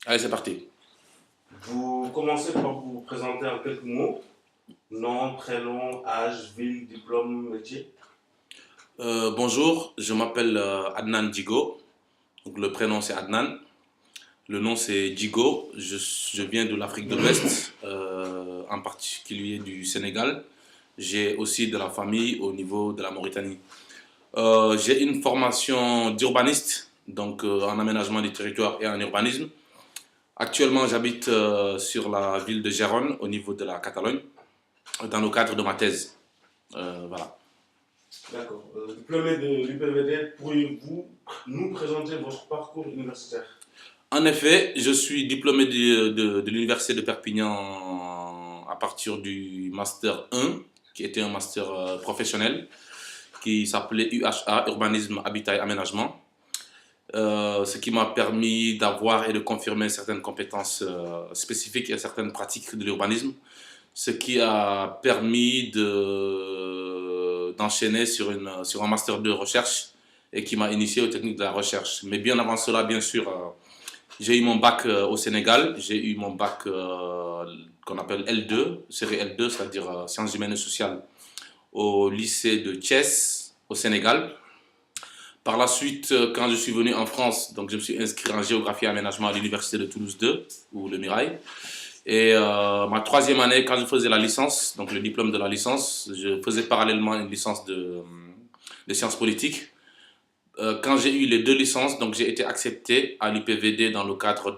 Allez, c'est parti. Vous commencez par vous présenter en quelques mots. Nom, prénom, âge, ville, diplôme, métier. Bonjour, je m'appelle Adnan Djigo. Donc, le prénom c'est Adnan. Le nom c'est Djigo. Je viens de l'Afrique de l'Ouest, en particulier du Sénégal. J'ai aussi de la famille au niveau de la Mauritanie. J'ai une formation d'urbaniste, donc en aménagement du territoire et en urbanisme. Actuellement, j'habite sur la ville de Gérone, au niveau de la Catalogne, dans le cadre de ma thèse. Voilà. D'accord. Diplômé de l'UPVD, pourriez-vous nous présenter votre parcours universitaire? En effet, je suis diplômé de l'Université de Perpignan à partir du Master 1, qui était un master professionnel, qui s'appelait UHA, Urbanisme, Habitat et Aménagement. Ce qui m'a permis d'avoir et de confirmer certaines compétences spécifiques et certaines pratiques de l'urbanisme, ce qui a permis d'enchaîner sur un master de recherche et qui m'a initié aux techniques de la recherche. Mais bien avant cela, bien sûr, j'ai eu mon bac au Sénégal, j'ai eu mon bac qu'on appelle L2, série L2, c'est-à-dire sciences humaines et sociales, au lycée de Thiès, au Sénégal. Par la suite, quand je suis venu en France, donc je me suis inscrit en géographie et aménagement à l'université de Toulouse 2, ou le Mirail. Et ma troisième année, quand je faisais la licence, donc le diplôme de la licence, je faisais parallèlement une licence de sciences politiques. Quand j'ai eu les deux licences, donc j'ai été accepté à l'UPVD dans le cadre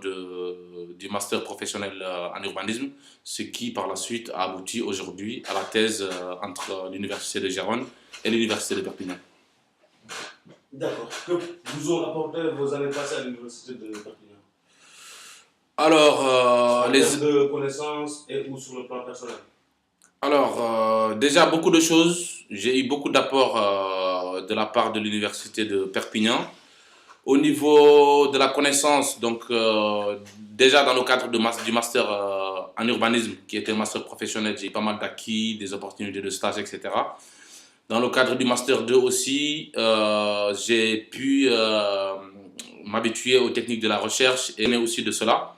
du master professionnel en urbanisme, ce qui par la suite a abouti aujourd'hui à la thèse entre l'université de Gérone et l'université de Perpignan. D'accord. Que vous ont apporté vos années passées à l'université de Perpignan? Alors, En termes de connaissances et ou sur le plan personnel? déjà beaucoup de choses. J'ai eu beaucoup d'apports de la part de l'université de Perpignan. Au niveau de la connaissance, donc déjà dans le cadre du master en urbanisme, qui était un master professionnel, j'ai eu pas mal d'acquis, des opportunités de stage, etc. Dans le cadre du master 2 aussi, j'ai pu m'habituer aux techniques de la recherche et aussi de cela.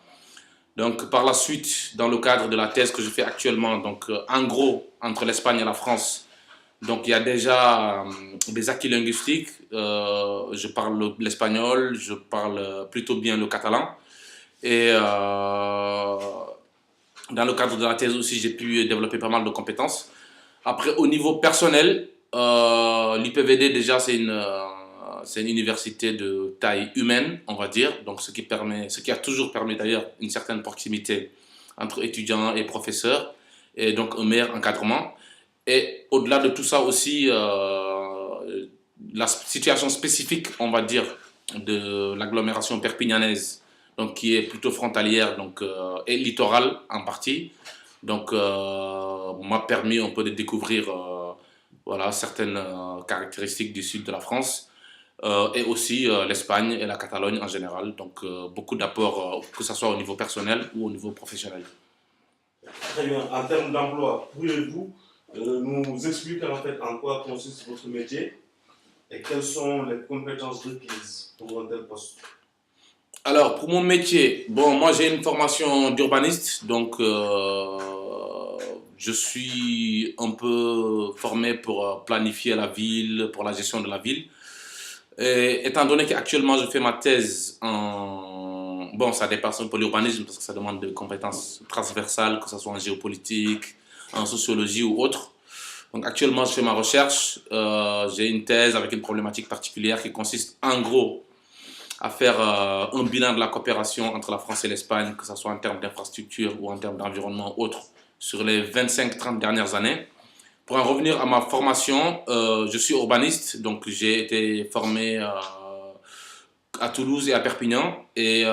Donc par la suite, dans le cadre de la thèse que je fais actuellement, donc en gros, entre l'Espagne et la France, donc il y a déjà des acquis linguistiques. Je parle l'espagnol, je parle plutôt bien le catalan. Et dans le cadre de la thèse aussi, j'ai pu développer pas mal de compétences. Après, au niveau personnel, l'IPVD déjà c'est une université de taille humaine, on va dire. Donc ce qui a toujours permis d'ailleurs une certaine proximité entre étudiants et professeurs, et donc un meilleur encadrement. Et au-delà de tout ça aussi, la situation spécifique, on va dire, de l'agglomération perpignanaise, donc qui est plutôt frontalière, donc et littorale en partie, donc m'a permis un peu de découvrir voilà certaines caractéristiques du sud de la France. Et aussi l'Espagne et la Catalogne en général. Donc beaucoup d'apports, que ce soit au niveau personnel ou au niveau professionnel. Très bien. En termes d'emploi, pourriez-vous nous expliquer en fait en quoi consiste votre métier et quelles sont les compétences requises pour un tel poste? Alors, pour mon métier, bon, moi j'ai une formation d'urbaniste, donc je suis un peu formé pour planifier la ville, pour la gestion de la ville. Et étant donné qu'actuellement je fais ma thèse en... Bon, ça dépasse un peu l'urbanisme parce que ça demande des compétences transversales, que ce soit en géopolitique, en sociologie ou autre. Donc actuellement je fais ma recherche, j'ai une thèse avec une problématique particulière qui consiste en gros à faire un bilan de la coopération entre la France et l'Espagne, que ce soit en termes d'infrastructure ou en termes d'environnement ou autre, sur les 25-30 dernières années. Pour en revenir à ma formation, je suis urbaniste, donc j'ai été formé à Toulouse et à Perpignan, et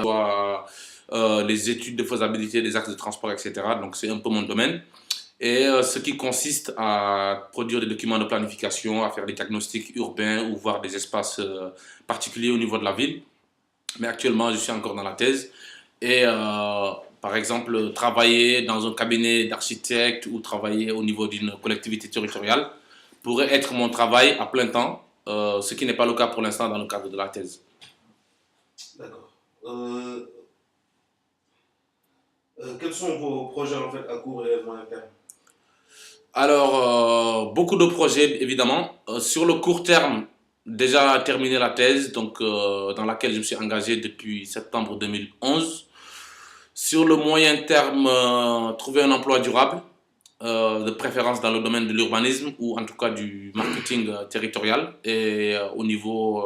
les études de faisabilité des axes de transport, etc. Donc c'est un peu mon domaine. Et ce qui consiste à produire des documents de planification, à faire des diagnostics urbains ou voir des espaces particuliers au niveau de la ville. Mais actuellement, je suis encore dans la thèse. Et par exemple, travailler dans un cabinet d'architecte ou travailler au niveau d'une collectivité territoriale pourrait être mon travail à plein temps, ce qui n'est pas le cas pour l'instant dans le cadre de la thèse. D'accord. Euh, quels sont vos projets en fait à court et à moyen terme? Alors, beaucoup de projets, évidemment. Sur le court terme, déjà terminé la thèse, donc, dans laquelle je me suis engagé depuis septembre 2011. Sur le moyen terme, trouver un emploi durable, de préférence dans le domaine de l'urbanisme ou en tout cas du marketing territorial et au niveau,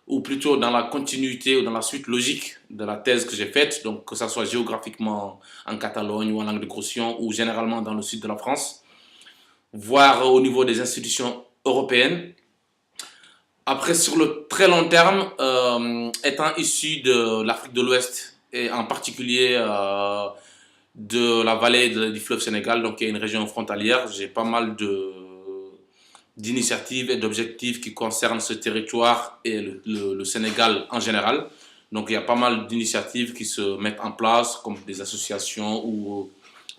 ou plutôt dans la continuité ou dans la suite logique de la thèse que j'ai faite, donc que ce soit géographiquement en Catalogne ou en Languedoc-Roussillon ou généralement dans le sud de la France, voire au niveau des institutions européennes. Après, sur le très long terme, étant issu de l'Afrique de l'Ouest et en particulier de la vallée du fleuve Sénégal, donc qui est une région frontalière, j'ai pas mal d'initiatives et d'objectifs qui concernent ce territoire et le Sénégal en général. Donc il y a pas mal d'initiatives qui se mettent en place, comme des associations ou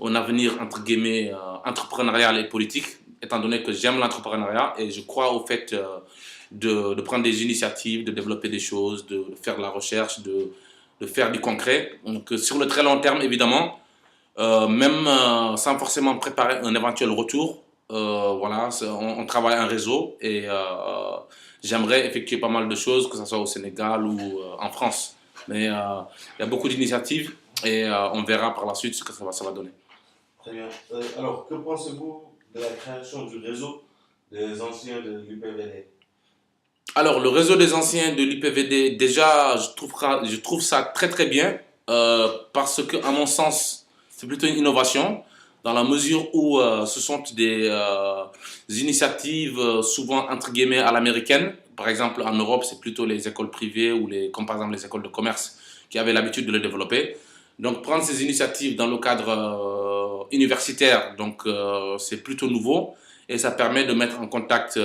un avenir entre guillemets entrepreneurial et politique, étant donné que j'aime l'entrepreneuriat et je crois au fait de prendre des initiatives, de développer des choses, de faire de la recherche, de faire du concret. Donc sur le très long terme, évidemment, même sans forcément préparer un éventuel retour, voilà, on travaille en réseau et j'aimerais effectuer pas mal de choses, que ce soit au Sénégal ou en France. Mais il y a beaucoup d'initiatives et on verra par la suite ce que ça va donner. Très bien. Alors, que pensez-vous de la création du réseau des anciens de l'UPVD? Alors, le réseau des anciens de l'IPVD, déjà, je trouve ça très très bien parce que, à mon sens, c'est plutôt une innovation dans la mesure où ce sont des initiatives souvent entre guillemets à l'américaine. Par exemple, en Europe, c'est plutôt les écoles privées ou comme par exemple les écoles de commerce qui avaient l'habitude de le développer. Donc, prendre ces initiatives dans le cadre universitaire, donc c'est plutôt nouveau et ça permet de mettre en contact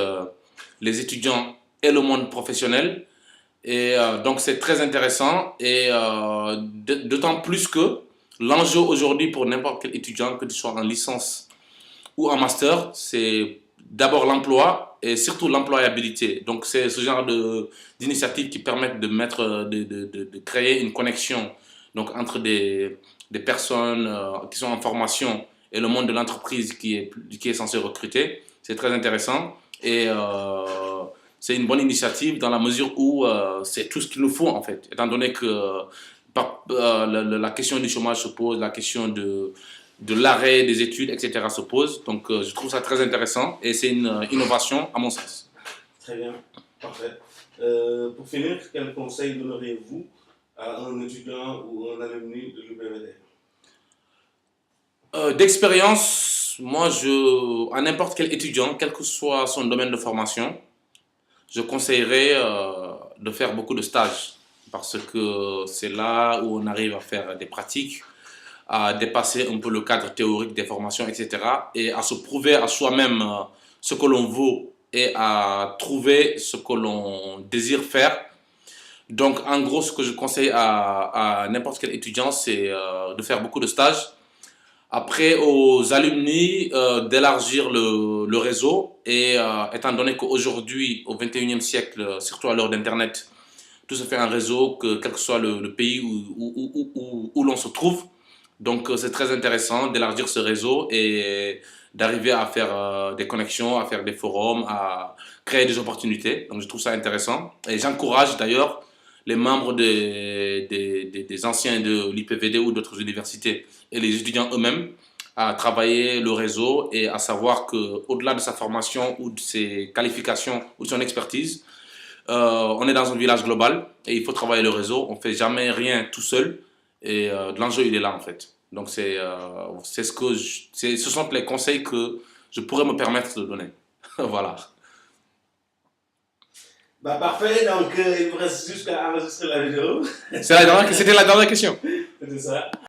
les étudiants et le monde professionnel. Et donc c'est très intéressant et d'autant plus que l'enjeu aujourd'hui pour n'importe quel étudiant, que tu sois en licence ou en master, c'est d'abord l'emploi et surtout l'employabilité. Donc c'est ce genre d'initiatives qui permettent de mettre, de créer une connexion donc, entre des personnes qui sont en formation et le monde de l'entreprise qui est censé recruter. C'est très intéressant et c'est une bonne initiative dans la mesure où c'est tout ce qu'il nous faut en fait, étant donné que la question du chômage se pose, la question de l'arrêt des études, etc. se pose. Donc je trouve ça très intéressant et c'est une innovation à mon sens. Très bien, parfait. Pour finir, quel conseil donneriez-vous à un étudiant ou un alumni de l'UPVD? D'expérience, moi, à n'importe quel étudiant, quel que soit son domaine de formation, je conseillerais de faire beaucoup de stages parce que c'est là où on arrive à faire des pratiques, à dépasser un peu le cadre théorique des formations, etc. et à se prouver à soi-même ce que l'on vaut et à trouver ce que l'on désire faire. Donc, en gros, ce que je conseille à n'importe quel étudiant, c'est de faire beaucoup de stages. Après, aux alumni, d'élargir le réseau et étant donné qu'aujourd'hui, au 21e siècle, surtout à l'heure d'Internet, tout se fait en réseau, quel que soit le pays où l'on se trouve. Donc, c'est très intéressant d'élargir ce réseau et d'arriver à faire des connexions, à faire des forums, à créer des opportunités. Donc, je trouve ça intéressant. Et j'encourage d'ailleurs les membres des anciens de l'IPVD ou d'autres universités et les étudiants eux-mêmes à travailler le réseau et à savoir qu'au-delà de sa formation ou de ses qualifications ou de son expertise, on est dans un village global et il faut travailler le réseau. On ne fait jamais rien tout seul et l'enjeu il est là en fait. Donc ce sont les conseils que je pourrais me permettre de donner. Voilà. Bah parfait, donc il vous reste juste qu'à enregistrer la vidéo. C'était la dernière question. C'était ça.